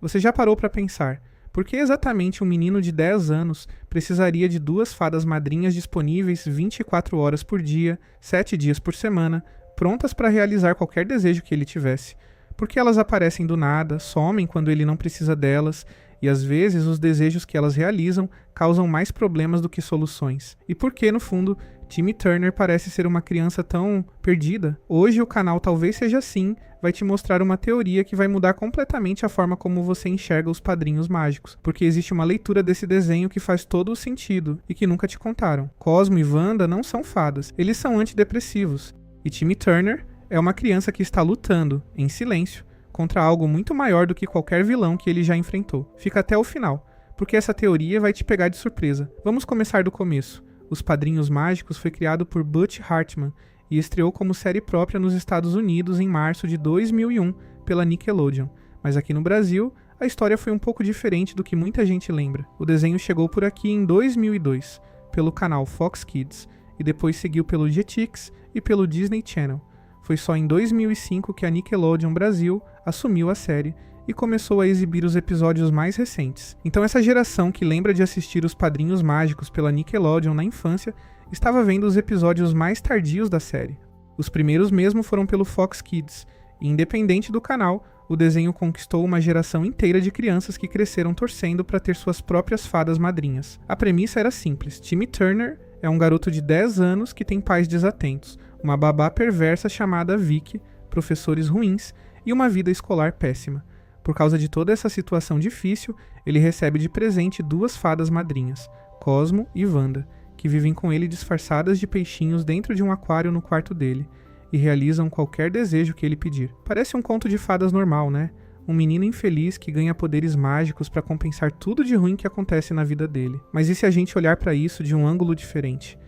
Você já parou para pensar, por que exatamente um menino de 10 anos precisaria de duas fadas madrinhas disponíveis 24 horas por dia, 7 dias por semana, prontas para realizar qualquer desejo que ele tivesse? Por que elas aparecem do nada, somem quando ele não precisa delas, e às vezes os desejos que elas realizam causam mais problemas do que soluções? E por que, no fundo, Timmy Turner parece ser uma criança tão perdida? Hoje o canal Talvez Seja Assim vai te mostrar uma teoria que vai mudar completamente a forma como você enxerga os Padrinhos Mágicos, porque existe uma leitura desse desenho que faz todo o sentido e que nunca te contaram. Cosmo e Wanda não são fadas, eles são antidepressivos. E Timmy Turner é uma criança que está lutando, em silêncio, contra algo muito maior do que qualquer vilão que ele já enfrentou. Fica até o final, porque essa teoria vai te pegar de surpresa. Vamos começar do começo. Os Padrinhos Mágicos foi criado por Butch Hartman e estreou como série própria nos Estados Unidos em março de 2001 pela Nickelodeon. Mas aqui no Brasil, a história foi um pouco diferente do que muita gente lembra. O desenho chegou por aqui em 2002, pelo canal Fox Kids, e depois seguiu pelo Jetix e pelo Disney Channel. Foi só em 2005 que a Nickelodeon Brasil assumiu a série e começou a exibir os episódios mais recentes. Então essa geração que lembra de assistir os Padrinhos Mágicos pela Nickelodeon na infância estava vendo os episódios mais tardios da série. Os primeiros mesmo foram pelo Fox Kids, e independente do canal, o desenho conquistou uma geração inteira de crianças que cresceram torcendo para ter suas próprias fadas madrinhas. A premissa era simples: Timmy Turner é um garoto de 10 anos que tem pais desatentos, uma babá perversa chamada Vicky, professores ruins e uma vida escolar péssima. Por causa de toda essa situação difícil, ele recebe de presente duas fadas madrinhas, Cosmo e Wanda, que vivem com ele disfarçadas de peixinhos dentro de um aquário no quarto dele, e realizam qualquer desejo que ele pedir. Parece um conto de fadas normal, né? Um menino infeliz que ganha poderes mágicos para compensar tudo de ruim que acontece na vida dele. Mas e se a gente olhar para isso de um ângulo diferente?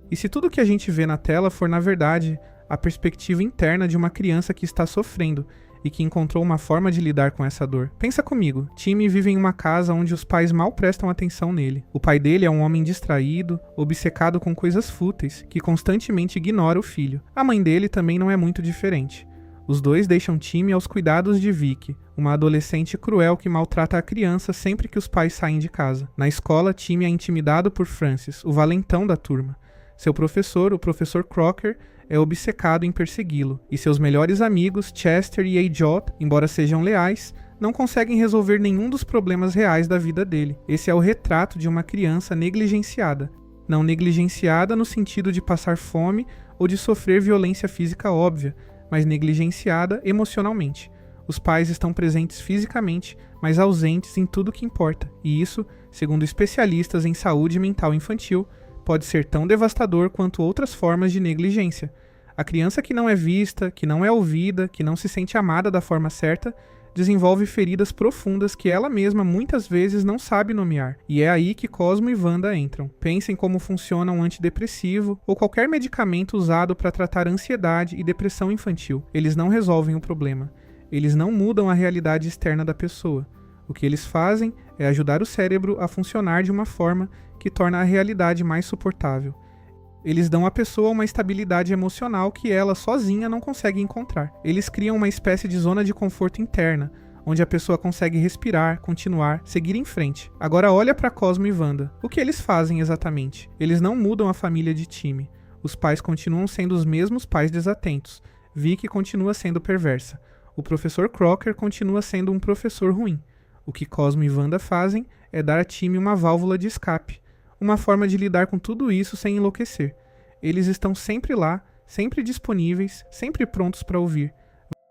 E se tudo que a gente vê na tela for, na verdade, a perspectiva interna de uma criança que está sofrendo e que encontrou uma forma de lidar com essa dor? Pensa comigo, Timmy vive em uma casa onde os pais mal prestam atenção nele. O pai dele é um homem distraído, obcecado com coisas fúteis, que constantemente ignora o filho. A mãe dele também não é muito diferente. Os dois deixam Timmy aos cuidados de Vicky, uma adolescente cruel que maltrata a criança sempre que os pais saem de casa. Na escola, Timmy é intimidado por Francis, o valentão da turma. Seu professor, o professor Crocker, é obcecado em persegui-lo, e seus melhores amigos, Chester e Ajot, embora sejam leais, não conseguem resolver nenhum dos problemas reais da vida dele. Esse é o retrato de uma criança negligenciada. Não negligenciada no sentido de passar fome ou de sofrer violência física óbvia, mas negligenciada emocionalmente. Os pais estão presentes fisicamente, mas ausentes em tudo que importa, e isso, segundo especialistas em saúde mental infantil, pode ser tão devastador quanto outras formas de negligência. A criança que não é vista, que não é ouvida, que não se sente amada da forma certa, desenvolve feridas profundas que ela mesma muitas vezes não sabe nomear. E é aí que Cosmo e Wanda entram. Pensem como funciona um antidepressivo ou qualquer medicamento usado para tratar ansiedade e depressão infantil. Eles não resolvem o problema. Eles não mudam a realidade externa da pessoa. O que eles fazem é ajudar o cérebro a funcionar de uma forma que torna a realidade mais suportável. Eles dão à pessoa uma estabilidade emocional que ela sozinha não consegue encontrar. Eles criam uma espécie de zona de conforto interna, onde a pessoa consegue respirar, continuar, seguir em frente. Agora olha para Cosmo e Wanda. O que eles fazem exatamente? Eles não mudam a família de Timmy. Os pais continuam sendo os mesmos pais desatentos. Vicky continua sendo perversa. O professor Crocker continua sendo um professor ruim. O que Cosmo e Wanda fazem é dar a Timmy uma válvula de escape, uma forma de lidar com tudo isso sem enlouquecer. Eles estão sempre lá, sempre disponíveis, sempre prontos para ouvir.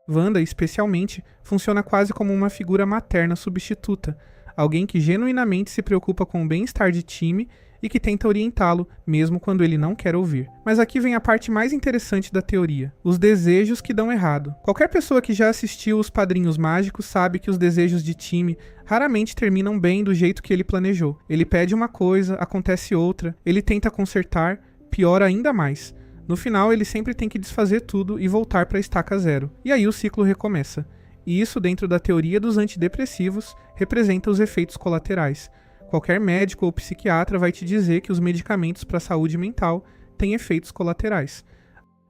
Wanda, especialmente, funciona quase como uma figura materna substituta, alguém que genuinamente se preocupa com o bem-estar de Timmy e que tenta orientá-lo, mesmo quando ele não quer ouvir. Mas aqui vem a parte mais interessante da teoria: os desejos que dão errado. Qualquer pessoa que já assistiu Os Padrinhos Mágicos sabe que os desejos de Timmy raramente terminam bem do jeito que ele planejou. Ele pede uma coisa, acontece outra, ele tenta consertar, piora ainda mais. No final, ele sempre tem que desfazer tudo e voltar para a estaca zero. E aí o ciclo recomeça. E isso, dentro da teoria dos antidepressivos, representa os efeitos colaterais. Qualquer médico ou psiquiatra vai te dizer que os medicamentos para a saúde mental têm efeitos colaterais.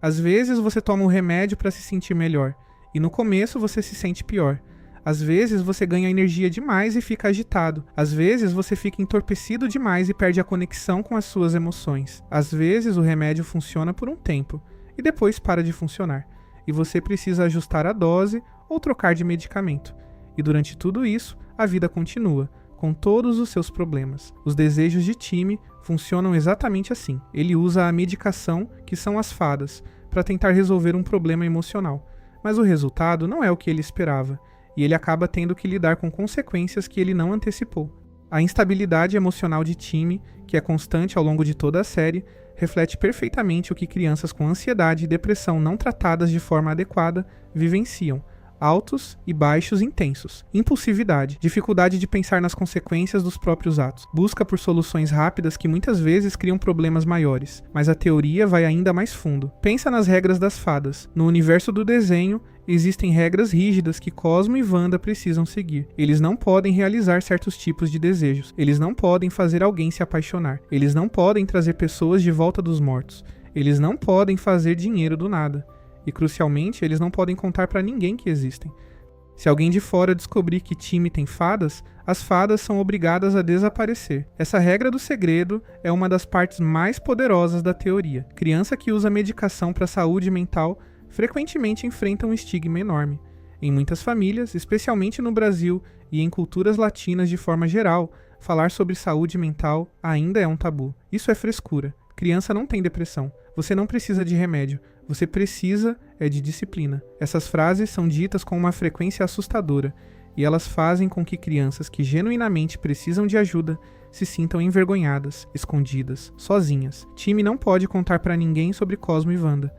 Às vezes você toma um remédio para se sentir melhor, e no começo você se sente pior. Às vezes você ganha energia demais e fica agitado. Às vezes você fica entorpecido demais e perde a conexão com as suas emoções. Às vezes o remédio funciona por um tempo e depois para de funcionar. E você precisa ajustar a dose ou trocar de medicamento. E durante tudo isso, a vida continua, com todos os seus problemas. Os desejos de time funcionam exatamente assim. Ele usa a medicação, que são as fadas, para tentar resolver um problema emocional. Mas o resultado não é o que ele esperava, e ele acaba tendo que lidar com consequências que ele não antecipou. A instabilidade emocional de time, que é constante ao longo de toda a série, reflete perfeitamente o que crianças com ansiedade e depressão não tratadas de forma adequada vivenciam. Altos e baixos intensos, impulsividade, dificuldade de pensar nas consequências dos próprios atos, busca por soluções rápidas que muitas vezes criam problemas maiores, mas a teoria vai ainda mais fundo. Pensa nas regras das fadas. No universo do desenho, existem regras rígidas que Cosmo e Wanda precisam seguir. Eles não podem realizar certos tipos de desejos, eles não podem fazer alguém se apaixonar, eles não podem trazer pessoas de volta dos mortos, eles não podem fazer dinheiro do nada. E, crucialmente, eles não podem contar pra ninguém que existem. Se alguém de fora descobrir que time tem fadas, as fadas são obrigadas a desaparecer. Essa regra do segredo é uma das partes mais poderosas da teoria. Criança que usa medicação para saúde mental frequentemente enfrenta um estigma enorme. Em muitas famílias, especialmente no Brasil e em culturas latinas de forma geral, falar sobre saúde mental ainda é um tabu. Isso é frescura. Criança não tem depressão. Você não precisa de remédio. Você precisa de disciplina. Essas frases são ditas com uma frequência assustadora e elas fazem com que crianças que genuinamente precisam de ajuda se sintam envergonhadas, escondidas, sozinhas. Time não pode contar para ninguém sobre Cosmo e Wanda.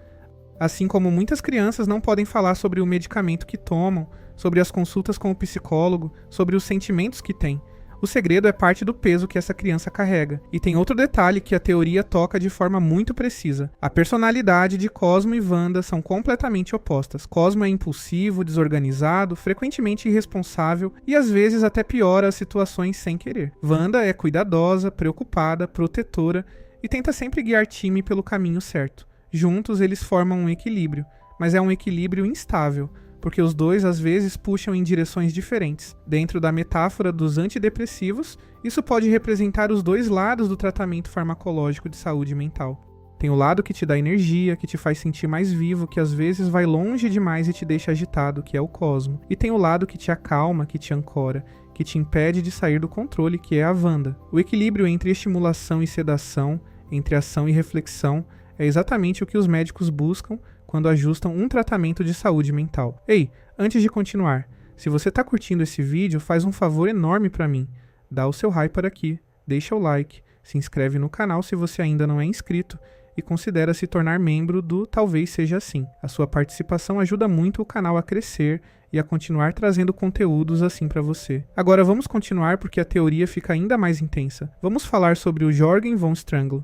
Assim como muitas crianças não podem falar sobre o medicamento que tomam, sobre as consultas com o psicólogo, sobre os sentimentos que têm. O segredo é parte do peso que essa criança carrega. E tem outro detalhe que a teoria toca de forma muito precisa. A personalidade de Cosmo e Wanda são completamente opostas. Cosmo é impulsivo, desorganizado, frequentemente irresponsável e às vezes até piora as situações sem querer. Wanda é cuidadosa, preocupada, protetora e tenta sempre guiar time pelo caminho certo. Juntos eles formam um equilíbrio, mas é um equilíbrio instável, porque os dois às vezes puxam em direções diferentes. Dentro da metáfora dos antidepressivos, isso pode representar os dois lados do tratamento farmacológico de saúde mental. Tem o lado que te dá energia, que te faz sentir mais vivo, que às vezes vai longe demais e te deixa agitado, que é o Cosmo. E tem o lado que te acalma, que te ancora, que te impede de sair do controle, que é a Wanda. O equilíbrio entre estimulação e sedação, entre ação e reflexão, é exatamente o que os médicos buscam quando ajustam um tratamento de saúde mental. Ei, antes de continuar, se você está curtindo esse vídeo, faz um favor enorme para mim. Dá o seu hype aqui, deixa o like, se inscreve no canal se você ainda não é inscrito e considera se tornar membro do Talvez Seja Assim. A sua participação ajuda muito o canal a crescer e a continuar trazendo conteúdos assim para você. Agora vamos continuar porque a teoria fica ainda mais intensa. Vamos falar sobre o Jorgen von Strangle.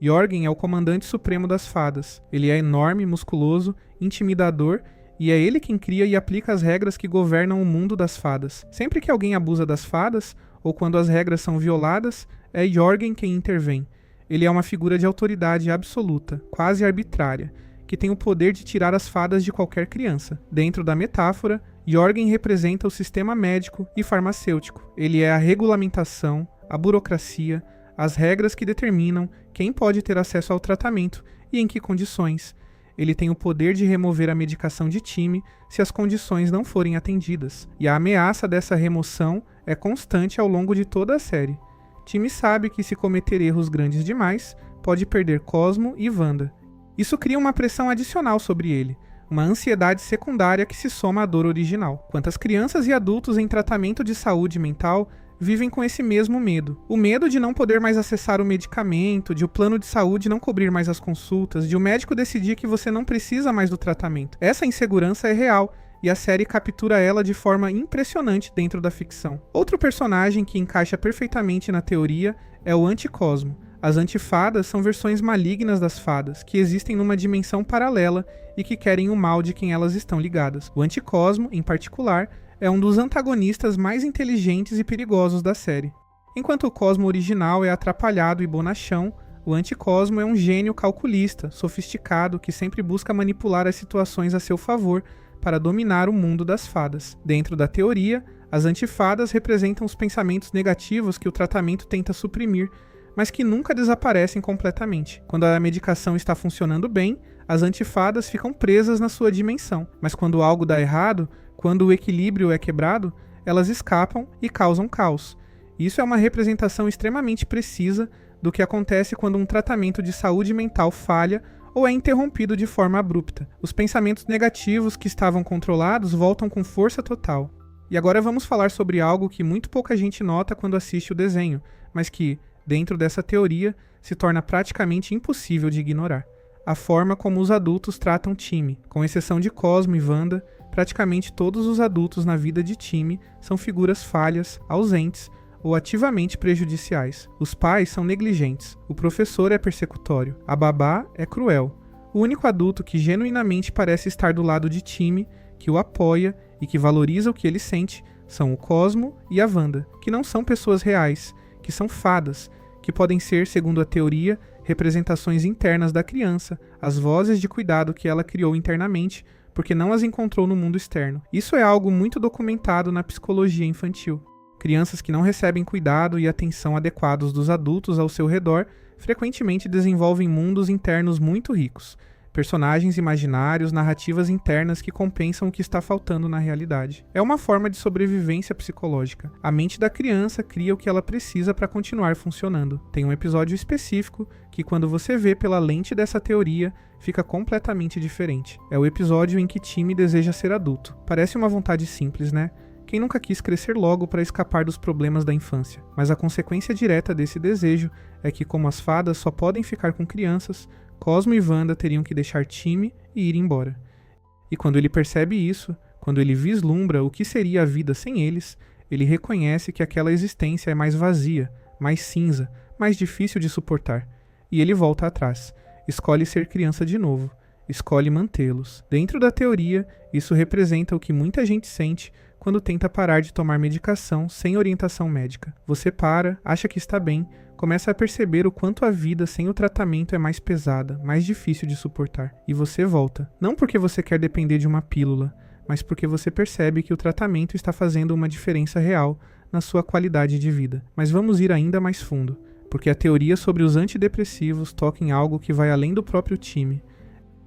Jorgen é o comandante supremo das fadas. Ele é enorme, musculoso, intimidador e é ele quem cria e aplica as regras que governam o mundo das fadas. Sempre que alguém abusa das fadas, ou quando as regras são violadas, é Jorgen quem intervém. Ele é uma figura de autoridade absoluta, quase arbitrária, que tem o poder de tirar as fadas de qualquer criança. Dentro da metáfora, Jorgen representa o sistema médico e farmacêutico. Ele é a regulamentação, a burocracia, as regras que determinam quem pode ter acesso ao tratamento e em que condições. Ele tem o poder de remover a medicação de time se as condições não forem atendidas. E a ameaça dessa remoção é constante ao longo de toda a série. Time sabe que se cometer erros grandes demais, pode perder Cosmo e Wanda. Isso cria uma pressão adicional sobre ele, uma ansiedade secundária que se soma à dor original. Quantas crianças e adultos em tratamento de saúde mental vivem com esse mesmo medo. O medo de não poder mais acessar o medicamento, de o plano de saúde não cobrir mais as consultas, de o médico decidir que você não precisa mais do tratamento. Essa insegurança é real e a série captura ela de forma impressionante dentro da ficção. Outro personagem que encaixa perfeitamente na teoria é o Anticosmo. As antifadas são versões malignas das fadas, que existem numa dimensão paralela e que querem o mal de quem elas estão ligadas. O Anticosmo, em particular, é um dos antagonistas mais inteligentes e perigosos da série. Enquanto o Cosmo original é atrapalhado e bonachão, o Anticosmo é um gênio calculista, sofisticado, que sempre busca manipular as situações a seu favor para dominar o mundo das fadas. Dentro da teoria, as antifadas representam os pensamentos negativos que o tratamento tenta suprimir, mas que nunca desaparecem completamente. Quando a medicação está funcionando bem, as antifadas ficam presas na sua dimensão, mas quando algo dá errado, quando o equilíbrio é quebrado, elas escapam e causam caos. Isso é uma representação extremamente precisa do que acontece quando um tratamento de saúde mental falha ou é interrompido de forma abrupta. Os pensamentos negativos que estavam controlados voltam com força total. E agora vamos falar sobre algo que muito pouca gente nota quando assiste o desenho, mas que, dentro dessa teoria, se torna praticamente impossível de ignorar. A forma como os adultos tratam Timmy. Com exceção de Cosmo e Wanda, praticamente todos os adultos na vida de Timmy são figuras falhas, ausentes ou ativamente prejudiciais. Os pais são negligentes, o professor é persecutório, a babá é cruel. O único adulto que genuinamente parece estar do lado de Timmy, que o apoia e que valoriza o que ele sente, são o Cosmo e a Wanda, que não são pessoas reais, que são fadas, que podem ser, segundo a teoria, representações internas da criança, as vozes de cuidado que ela criou internamente, porque não as encontrou no mundo externo. Isso é algo muito documentado na psicologia infantil. Crianças que não recebem cuidado e atenção adequados dos adultos ao seu redor frequentemente desenvolvem mundos internos muito ricos, personagens imaginários, narrativas internas que compensam o que está faltando na realidade. É uma forma de sobrevivência psicológica. A mente da criança cria o que ela precisa para continuar funcionando. Tem um episódio específico que, quando você vê pela lente dessa teoria, fica completamente diferente. É o episódio em que Timmy deseja ser adulto. Parece uma vontade simples, né? Quem nunca quis crescer logo para escapar dos problemas da infância? Mas a consequência direta desse desejo é que, como as fadas só podem ficar com crianças, Cosmo e Wanda teriam que deixar Timmy e ir embora. E quando ele percebe isso, quando ele vislumbra o que seria a vida sem eles, ele reconhece que aquela existência é mais vazia, mais cinza, mais difícil de suportar. E ele volta atrás, escolhe ser criança de novo, escolhe mantê-los. Dentro da teoria, isso representa o que muita gente sente quando tenta parar de tomar medicação sem orientação médica. Você para, acha que está bem, começa a perceber o quanto a vida sem o tratamento é mais pesada, mais difícil de suportar. E você volta. Não porque você quer depender de uma pílula, mas porque você percebe que o tratamento está fazendo uma diferença real na sua qualidade de vida. Mas vamos ir ainda mais fundo, porque a teoria sobre os antidepressivos toca em algo que vai além do próprio Timmy.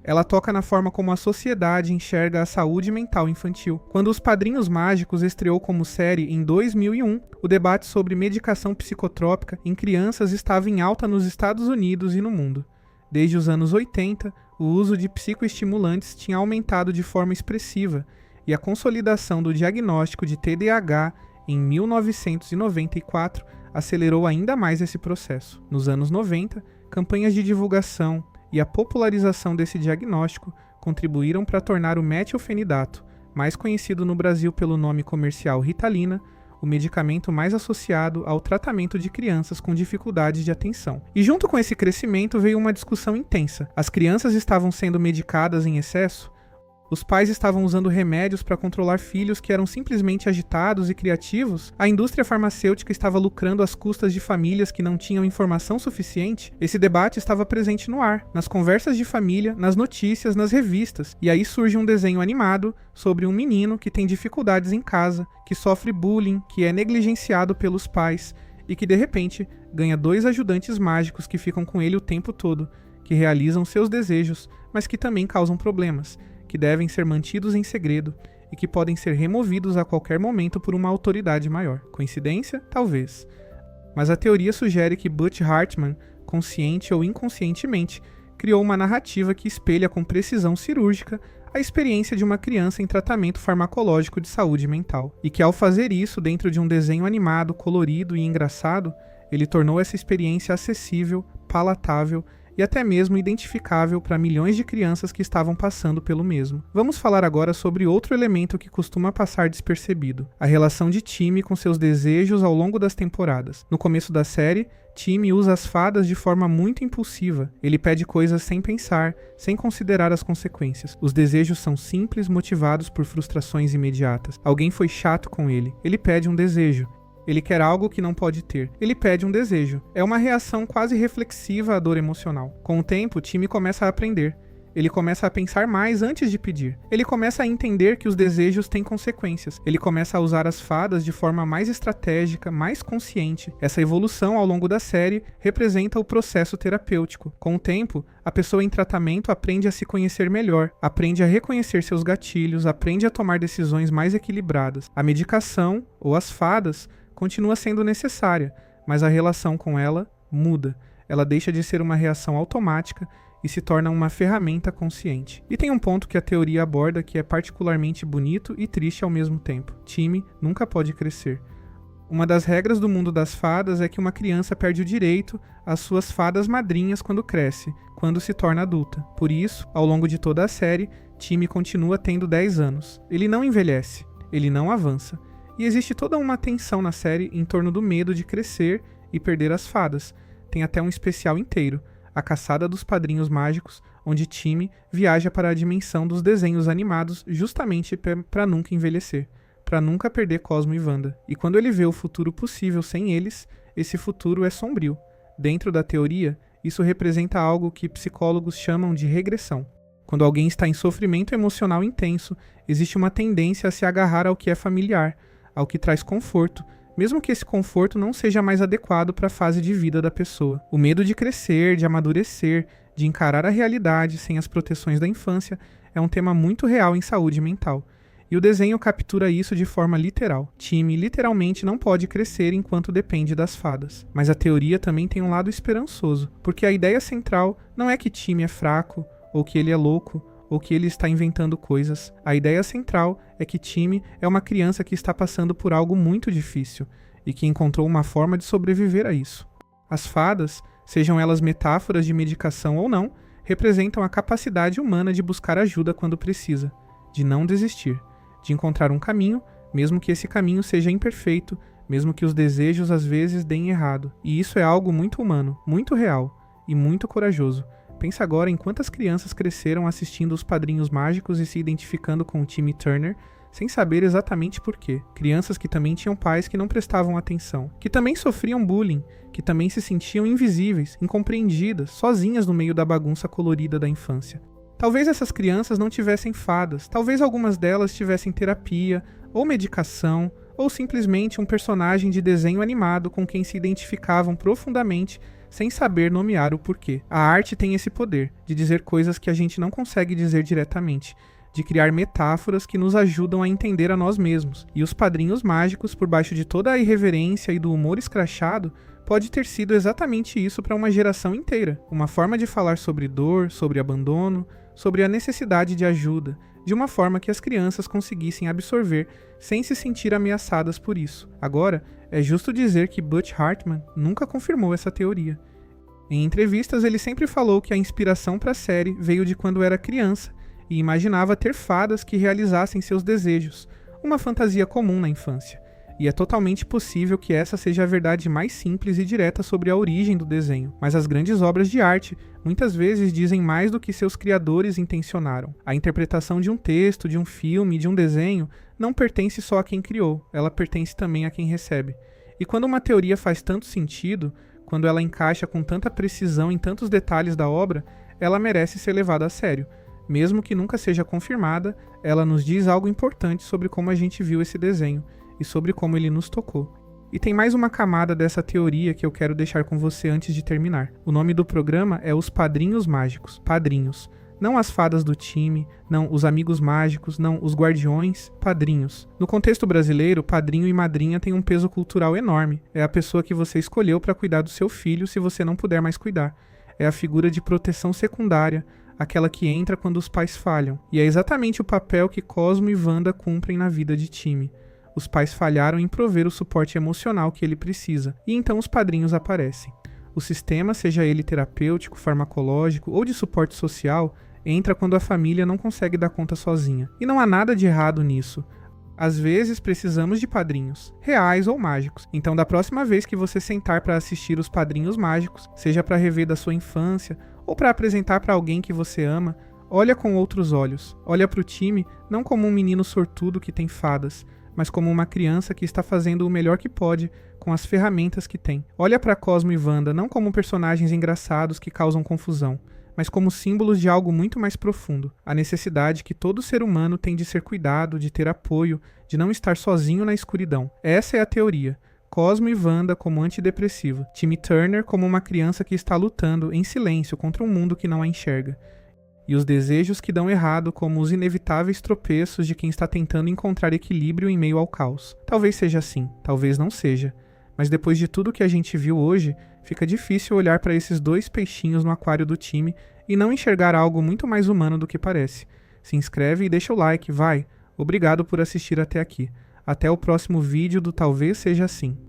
Ela toca na forma como a sociedade enxerga a saúde mental infantil. Quando Os Padrinhos Mágicos estreou como série em 2001, o debate sobre medicação psicotrópica em crianças estava em alta nos Estados Unidos e no mundo. Desde os anos 80, o uso de psicoestimulantes tinha aumentado de forma expressiva, e a consolidação do diagnóstico de TDAH em 1994 acelerou ainda mais esse processo. Nos anos 90, campanhas de divulgação e a popularização desse diagnóstico contribuíram para tornar o metilfenidato, mais conhecido no Brasil pelo nome comercial Ritalina, o medicamento mais associado ao tratamento de crianças com dificuldades de atenção. E junto com esse crescimento veio uma discussão intensa. As crianças estavam sendo medicadas em excesso? Os pais estavam usando remédios para controlar filhos que eram simplesmente agitados e criativos? A indústria farmacêutica estava lucrando às custas de famílias que não tinham informação suficiente? Esse debate estava presente no ar, nas conversas de família, nas notícias, nas revistas. E aí surge um desenho animado sobre um menino que tem dificuldades em casa, que sofre bullying, que é negligenciado pelos pais e que de repente ganha 2 ajudantes mágicos que ficam com ele o tempo todo, que realizam seus desejos, mas que também causam problemas, que devem ser mantidos em segredo e que podem ser removidos a qualquer momento por uma autoridade maior. Coincidência? Talvez. Mas a teoria sugere que Butch Hartman, consciente ou inconscientemente, criou uma narrativa que espelha com precisão cirúrgica a experiência de uma criança em tratamento farmacológico de saúde mental. E que ao fazer isso dentro de um desenho animado, colorido e engraçado, ele tornou essa experiência acessível, palatável e até mesmo identificável para milhões de crianças que estavam passando pelo mesmo. Vamos falar agora sobre outro elemento que costuma passar despercebido, a relação de Timmy com seus desejos ao longo das temporadas. No começo da série, Timmy usa as fadas de forma muito impulsiva. Ele pede coisas sem pensar, sem considerar as consequências. Os desejos são simples, motivados por frustrações imediatas. Alguém foi chato com ele. Ele pede um desejo. Ele quer algo que não pode ter. Ele pede um desejo. É uma reação quase reflexiva à dor emocional. Com o tempo, Timmy começa a aprender. Ele começa a pensar mais antes de pedir. Ele começa a entender que os desejos têm consequências. Ele começa a usar as fadas de forma mais estratégica, mais consciente. Essa evolução ao longo da série representa o processo terapêutico. Com o tempo, a pessoa em tratamento aprende a se conhecer melhor, aprende a reconhecer seus gatilhos, aprende a tomar decisões mais equilibradas. A medicação, ou as fadas, continua sendo necessária, mas a relação com ela muda. Ela deixa de ser uma reação automática e se torna uma ferramenta consciente. E tem um ponto que a teoria aborda que é particularmente bonito e triste ao mesmo tempo. Time nunca pode crescer. Uma das regras do mundo das fadas é que uma criança perde o direito às suas fadas madrinhas quando cresce, quando se torna adulta. Por isso, ao longo de toda a série, Time continua tendo 10 anos. Ele não envelhece, ele não avança. E existe toda uma tensão na série em torno do medo de crescer e perder as fadas. Tem até um especial inteiro, A Caçada dos Padrinhos Mágicos, onde Time viaja para a dimensão dos desenhos animados justamente para nunca envelhecer, para nunca perder Cosmo e Wanda. E quando ele vê o futuro possível sem eles, esse futuro é sombrio. Dentro da teoria, isso representa algo que psicólogos chamam de regressão. Quando alguém está em sofrimento emocional intenso, existe uma tendência a se agarrar ao que é familiar, ao que traz conforto, mesmo que esse conforto não seja mais adequado para a fase de vida da pessoa. O medo de crescer, de amadurecer, de encarar a realidade sem as proteções da infância é um tema muito real em saúde mental. E o desenho captura isso de forma literal. Time literalmente não pode crescer enquanto depende das fadas. Mas a teoria também tem um lado esperançoso, porque a ideia central não é que Time é fraco, ou que ele é louco, ou que ele está inventando coisas. A ideia central é que Time é uma criança que está passando por algo muito difícil e que encontrou uma forma de sobreviver a isso. As fadas, sejam elas metáforas de medicação ou não, representam a capacidade humana de buscar ajuda quando precisa, de não desistir, de encontrar um caminho, mesmo que esse caminho seja imperfeito, mesmo que os desejos às vezes deem errado. E isso é algo muito humano, muito real e muito corajoso. Pensa agora em quantas crianças cresceram assistindo Os Padrinhos Mágicos e se identificando com o Timmy Turner, sem saber exatamente por quê. Crianças que também tinham pais que não prestavam atenção, que também sofriam bullying, que também se sentiam invisíveis, incompreendidas, sozinhas no meio da bagunça colorida da infância. Talvez essas crianças não tivessem fadas, talvez algumas delas tivessem terapia, ou medicação, ou simplesmente um personagem de desenho animado com quem se identificavam profundamente, sem saber nomear o porquê. A arte tem esse poder de dizer coisas que a gente não consegue dizer diretamente, de criar metáforas que nos ajudam a entender a nós mesmos. E Os Padrinhos Mágicos, por baixo de toda a irreverência e do humor escrachado, pode ter sido exatamente isso para uma geração inteira. Uma forma de falar sobre dor, sobre abandono, sobre a necessidade de ajuda, de uma forma que as crianças conseguissem absorver sem se sentir ameaçadas por isso. Agora, é justo dizer que Butch Hartman nunca confirmou essa teoria. Em entrevistas, ele sempre falou que a inspiração para a série veio de quando era criança e imaginava ter fadas que realizassem seus desejos, uma fantasia comum na infância. E é totalmente possível que essa seja a verdade mais simples e direta sobre a origem do desenho. Mas as grandes obras de arte muitas vezes dizem mais do que seus criadores intencionaram. A interpretação de um texto, de um filme, de um desenho não pertence só a quem criou, ela pertence também a quem recebe. E quando uma teoria faz tanto sentido, quando ela encaixa com tanta precisão em tantos detalhes da obra, ela merece ser levada a sério. Mesmo que nunca seja confirmada, ela nos diz algo importante sobre como a gente viu esse desenho e sobre como ele nos tocou. E tem mais uma camada dessa teoria que eu quero deixar com você antes de terminar. O nome do programa é Os Padrinhos Mágicos. Padrinhos. Não as fadas do time, não os amigos mágicos, não os guardiões, padrinhos. No contexto brasileiro, padrinho e madrinha têm um peso cultural enorme. É a pessoa que você escolheu para cuidar do seu filho se você não puder mais cuidar. É a figura de proteção secundária, aquela que entra quando os pais falham. E é exatamente o papel que Cosmo e Wanda cumprem na vida de Time. Os pais falharam em prover o suporte emocional que ele precisa, e então os padrinhos aparecem. O sistema, seja ele terapêutico, farmacológico ou de suporte social, entra quando a família não consegue dar conta sozinha. E não há nada de errado nisso. Às vezes precisamos de padrinhos, reais ou mágicos. Então, da próxima vez que você sentar para assistir Os Padrinhos Mágicos, seja para rever da sua infância ou para apresentar para alguém que você ama, olha com outros olhos. Olha para o time não como um menino sortudo que tem fadas, mas como uma criança que está fazendo o melhor que pode com as ferramentas que tem. Olha para Cosmo e Wanda não como personagens engraçados que causam confusão, mas como símbolos de algo muito mais profundo, a necessidade que todo ser humano tem de ser cuidado, de ter apoio, de não estar sozinho na escuridão. Essa é a teoria. Cosmo e Wanda como antidepressiva, Timmy Turner como uma criança que está lutando em silêncio contra um mundo que não a enxerga, e os desejos que dão errado como os inevitáveis tropeços de quem está tentando encontrar equilíbrio em meio ao caos. Talvez seja assim, talvez não seja, mas depois de tudo que a gente viu hoje, fica difícil olhar para esses dois peixinhos no aquário do time e não enxergar algo muito mais humano do que parece. Se inscreve e deixa o like, vai! Obrigado por assistir até aqui. Até o próximo vídeo do Talvez Seja Assim.